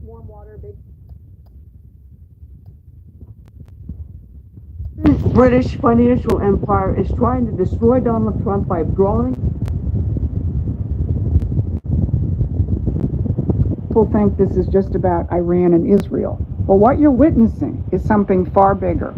warm water, big British financial empire is trying to destroy Donald Trump by withdrawing. People think this is just about Iran and Israel. But what you're witnessing is something far bigger.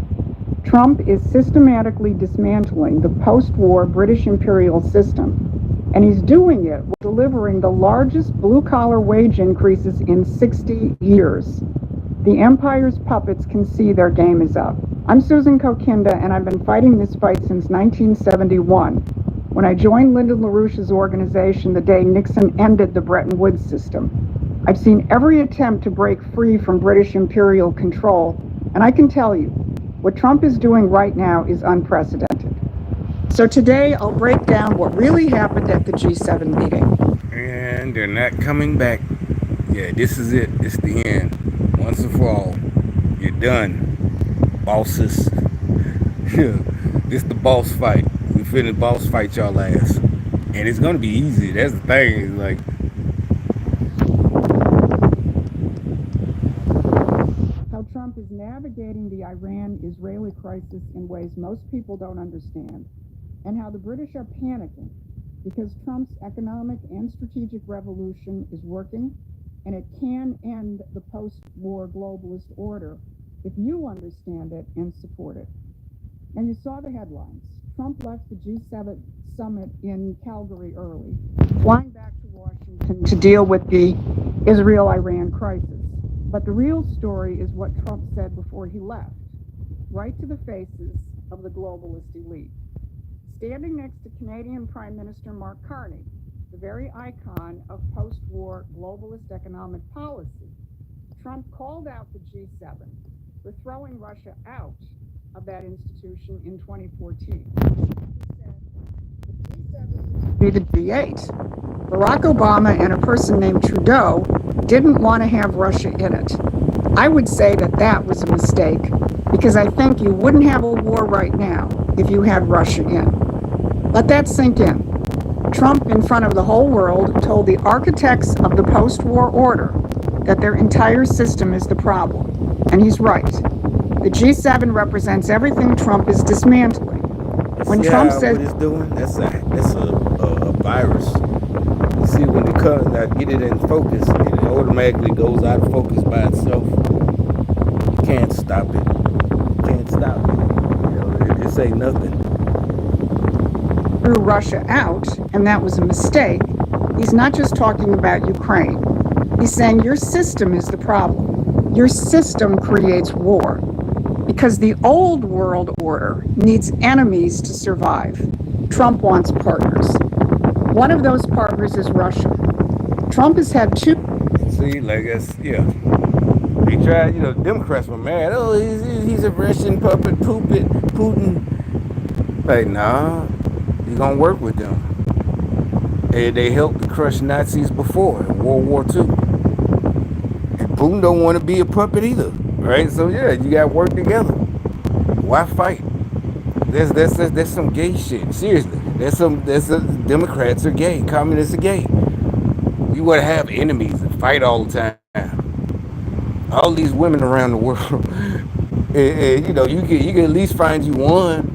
Trump is systematically dismantling the post-war British imperial system, and he's doing it while delivering the largest blue-collar wage increases in 60 years. The empire's puppets can see their game is up. I'm Susan Kokinda, and I've been fighting this fight since 1971, when I joined Lyndon LaRouche's organization the day Nixon ended the Bretton Woods system. I've seen every attempt to break free from British imperial control, and I can tell you, what Trump is doing right now is unprecedented. So today, I'll break down what really happened at the G7 meeting. And they're not coming back. Yeah, this is it. It's the end. Once and for all. You're done. Bosses. This the boss fight. We finna boss fight y'all ass. And it's gonna be easy. That's the thing. It's like, how Trump is navigating the Iran-Israeli crisis in ways most people don't understand, and how the British are panicking because Trump's economic and strategic revolution is working, and it can end the post-war globalist order if you understand it and support it. And you saw the headlines. Trump left the G7 summit in Calgary early, flying back to Washington to deal with the Israel-Iran crisis. But the real story is what Trump said before he left, right to the faces of the globalist elite. Standing next to Canadian Prime Minister Mark Carney, the very icon of post-war globalist economic policy, Trump called out the G7 for throwing Russia out of that institution in 2014. He said the G7 be the G8. Barack Obama and a person named Trudeau didn't want to have Russia in it. I would say that was a mistake, because I think you wouldn't have a war right now if you had Russia in. Let that sink in. Trump, in front of the whole world, told the architects of the post-war order that their entire system is the problem. And he's right. The G7 represents everything Trump is dismantling. When Trump says what it's doing, that's a virus. You see, when they get it in focus, it automatically goes out of focus by itself. You can't stop it. You can't stop it. It just ain't nothing. Threw Russia out, and that was a mistake. He's not just talking about Ukraine. He's saying your system is the problem. Your system creates war. Because the old world order needs enemies to survive. Trump wants partners. One of those partners is Russia. Trump has had two. See, like that's, yeah. They tried, Democrats were mad. Oh, he's a Russian puppet, Putin. Like, nah, he's gonna work with them. They helped to crush Nazis before in World War II. And Putin don't want to be a puppet either, right? So yeah, you got to work together. Why fight? That's some gay shit. Seriously, Democrats are gay. Communists are gay. You want to have enemies and fight all the time. All these women around the world, and you can at least find you one.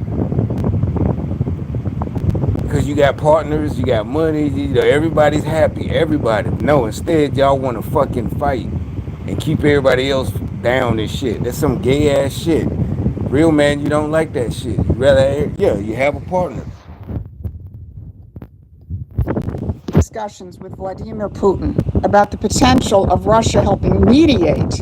Because you got partners, you got money, everybody's happy, everybody. No, instead, y'all want to fucking fight and keep everybody else down and shit. That's some gay ass shit. Real man, you don't like that shit. You rather, you have a partner. Discussions with Vladimir Putin about the potential of Russia helping mediate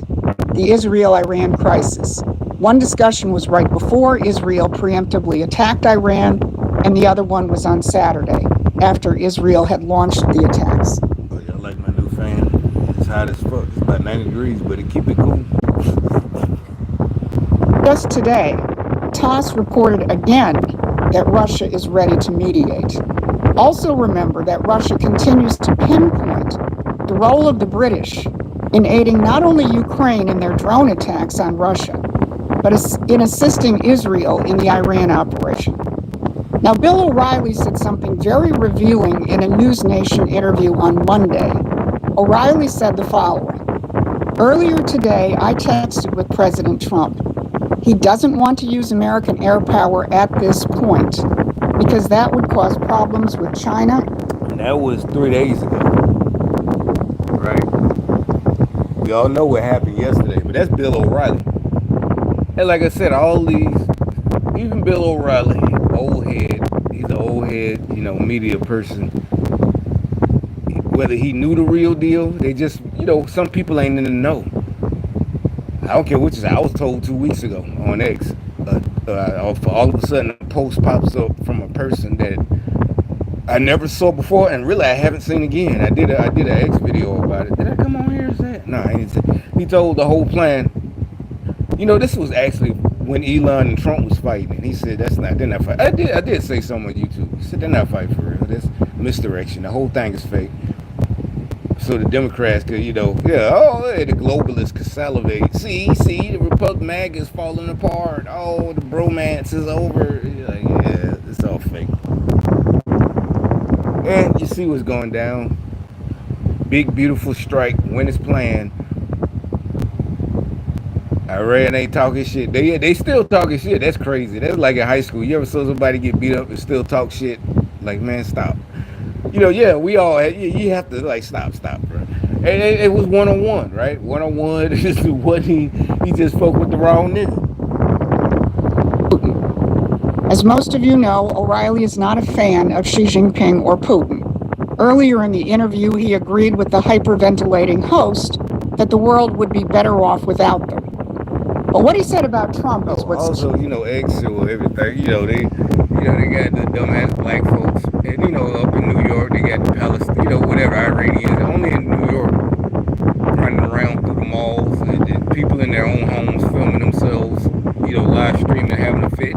the Israel-Iran crisis. One discussion was right before Israel preemptively attacked Iran, and the other one was on Saturday, after Israel had launched the attacks. Oh, y'all like my new fan? It's hot as fuck. It's about 90 degrees, but it keep it cool. Just today, TASS reported again that Russia is ready to mediate. Also remember that Russia continues to pinpoint the role of the British in aiding not only Ukraine in their drone attacks on Russia, but in assisting Israel in the Iran operation. Now, Bill O'Reilly said something very revealing in a News Nation interview on Monday. O'Reilly said the following: Earlier today, I texted with President Trump. He doesn't want to use American air power at this point because that would cause problems with China. And that was 3 days ago, right? We all know what happened yesterday, but that's Bill O'Reilly. And like I said, all these, even Bill O'Reilly, old head, he's an old head, media person. Whether he knew the real deal, they just, some people ain't in the know. I don't care which is. I was told 2 weeks ago on X. All of a sudden, a post pops up from a person that I never saw before, and really I haven't seen again. I did an X video about it. Did I come on here and say it? No, I didn't say. He told the whole plan. This was actually when Elon and Trump was fighting, and he said they're not fighting. I did say something on YouTube. He said they're not fighting for real. That's misdirection. The whole thing is fake. So the Democrats could, the globalists could salivate. See, the Republican MAG is falling apart. Oh, the bromance is over. Like, yeah, it's all fake. And you see what's going down. Big, beautiful strike. When it's planned. Iran ain't talking shit. They still talking shit. That's crazy. That's like in high school. You ever saw somebody get beat up and still talk shit? Like, man, stop. We all, you have to, stop, bro. And it was one-on-one, right? One-on-one, he just spoke with the wrong nigga. As most of you know, O'Reilly is not a fan of Xi Jinping or Putin. Earlier in the interview, he agreed with the hyperventilating host that the world would be better off without them. But what he said about Trump is what's... Also, eggs or everything, they got the dumbass black folks, and up in New York, they got the Palestinians, whatever, Iranians, only in New York, running around through the malls, and people in their own homes filming themselves, live streaming, having a fit.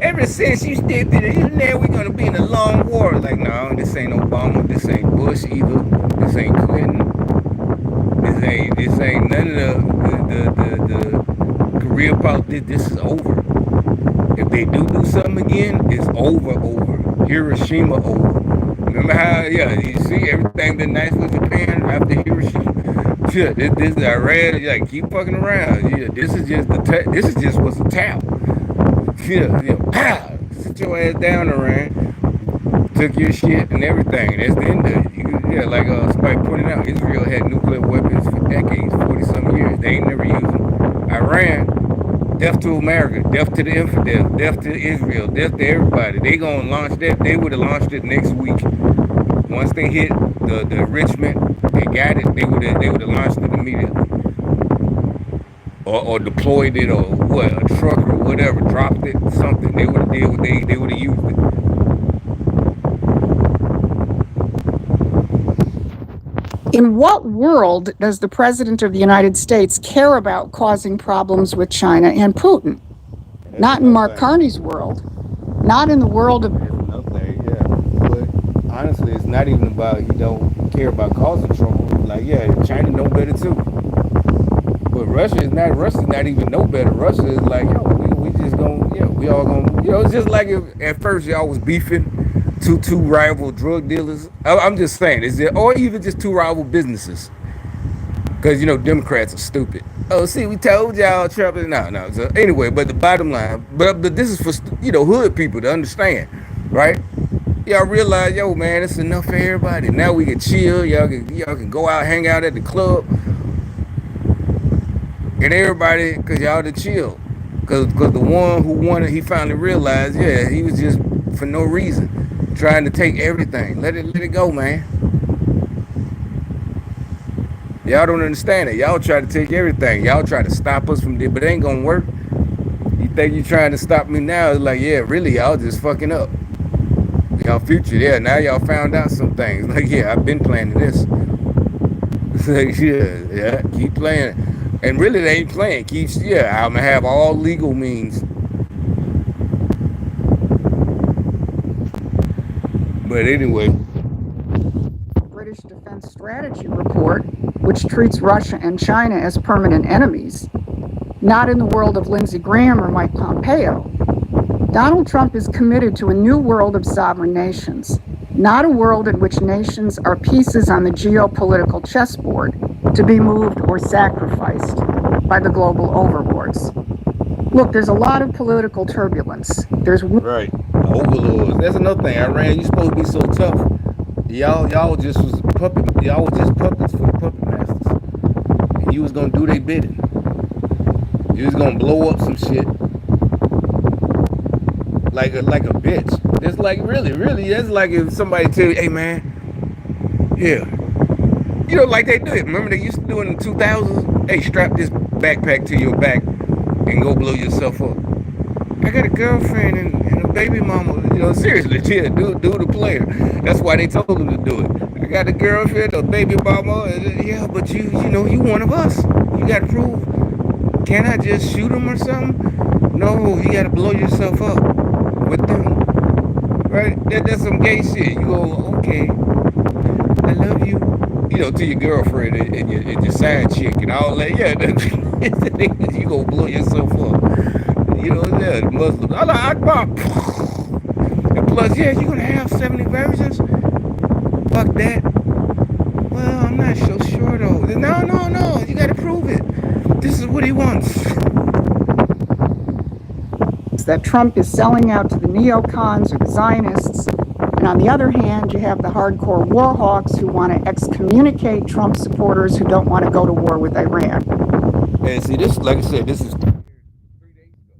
Ever since you stepped in there, we're going to be in a long war. Like, no, this ain't Obama, this ain't Bush either, this ain't Clinton, this ain't none of the career politics. This is over. If they do something again, it's over. Hiroshima over. Remember how, you see everything been nice with Japan after Hiroshima? Yeah, this is Iran. Keep fucking around. Yeah, this is just what's a towel. Pow! Sit your ass down, Iran. Took your shit and everything. And that's the end of it. Like somebody pointed out, Israel had nuclear weapons for decades, 40-some years. They ain't never used them. Iran, death to America, death to the infidels, death to Israel, death to everybody. They gonna launch that. They would have launched it next week. Once they hit the enrichment, they got it. They would have launched it immediately, or deployed it, or what, a truck or whatever, dropped it, something. They would have did what they would have used it. In what world does the President of the United States care about causing problems with China and Putin? Not in Mark Carney's world. Not in the world of... But honestly, it's not even about he don't care about causing trouble. China know better too. But Russia's not even know better. Russia is like, we just gonna, we all gonna, it's just like if at first y'all was beefing. Two rival drug dealers. I'm just saying, or even just two rival businesses? Because Democrats are stupid. Oh, see, we told y'all Trump. No. So anyway, but the bottom line, but this is for hood people to understand, right? Y'all realize, man, it's enough for everybody. Now we can chill. Y'all can go out, hang out at the club, and everybody, cause y'all to chill. Cause the one who won it, he finally realized, he was just for no reason. Trying to take everything. Let it go, man. Y'all don't understand it. Y'all try to take everything. Y'all try to stop us from this, but it ain't gonna work. You think you trying to stop me now? It's like, really, y'all just fucking up. Y'all future, now y'all found out some things. Like, I've been planning this. Keep playing. And really, they ain't playing. I'm gonna have all legal means. But anyway, British Defense Strategy Report, which treats Russia and China as permanent enemies, not in the world of Lindsey Graham or Mike Pompeo. Donald Trump is committed to a new world of sovereign nations, not a world in which nations are pieces on the geopolitical chessboard. to be moved or sacrificed by the global overlords. Look, there's a lot of political turbulence. There's Right. Overlords. That's another thing. Iran, you supposed to be so tough. Y'all just was puppet. Y'all was just puppets for the puppet masters. And you was gonna do their bidding. You was gonna blow up some shit like a bitch. It's like really. It's like if somebody tell you, hey man, yeah. You know, like they did. Remember they used to do in the 2000s? Hey, strap this backpack to your back and go blow yourself up. I got a girlfriend and a baby mama. You know, seriously, yeah, do the player. That's why they told him to do it. I got a girlfriend, a baby mama. Yeah, but you know, you one of us. You got to prove. Can I just shoot him or something? No, you got to blow yourself up with them. Right? That's some gay shit. You go, okay, I love you. You know, to your girlfriend and your side chick and all that. Yeah, you gonna blow yourself up. You know, yeah, the Muslims. Allah Akbar. And plus, yeah, you're gonna have 70 versions. Fuck that. Well, I'm not so sure though. No. You gotta prove it. This is what he wants. that Trump is selling out to the neocons or the Zionists. And on the other hand, you have the hardcore war hawks who want to excommunicate Trump supporters who don't want to go to war with Iran. And see, this, like I said, this is 3 days ago.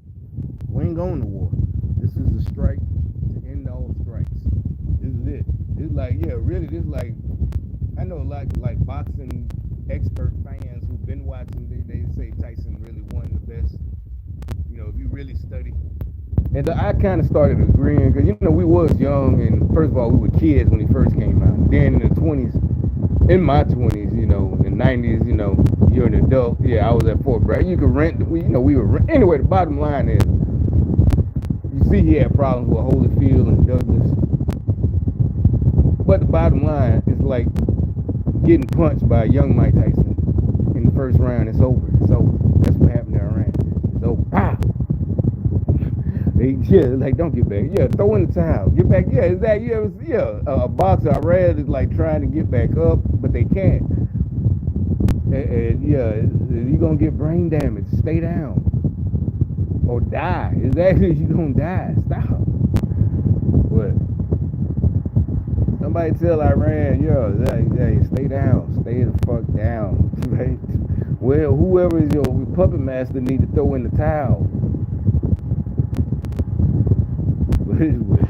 We ain't going to war. This is a strike to end all strikes. This is it. It's like, yeah, really, this is like, I know a lot like boxing expert fans who've been watching, they say Tyson really won the best. You know, if you really study. And I kind of started agreeing because, you know, we was young, and first of all, we were kids when he first came out. Then in the 20s, in my 20s, you know, in the 90s, you know, you're an adult. Yeah, I was at Fort Bragg. You could rent, we were, anyway, the bottom line is, you see he had problems with Holyfield and Douglas. But the bottom line is like getting punched by a young Mike Tyson in the first round. It's over. It's over. That's what happened to Iran. It's over. Pow! Yeah, like, don't get back. Yeah, throw in the towel. Get back. Yeah, is that, a boxer I read is like trying to get back up, but they can't. And you're going to get brain damage. Stay down. Or die. Exactly, you're going to die. Stop. What? Somebody tell Iran, hey, stay down. Stay the fuck down. Right? Well, whoever is your puppet master need to throw in the towel. But anyway.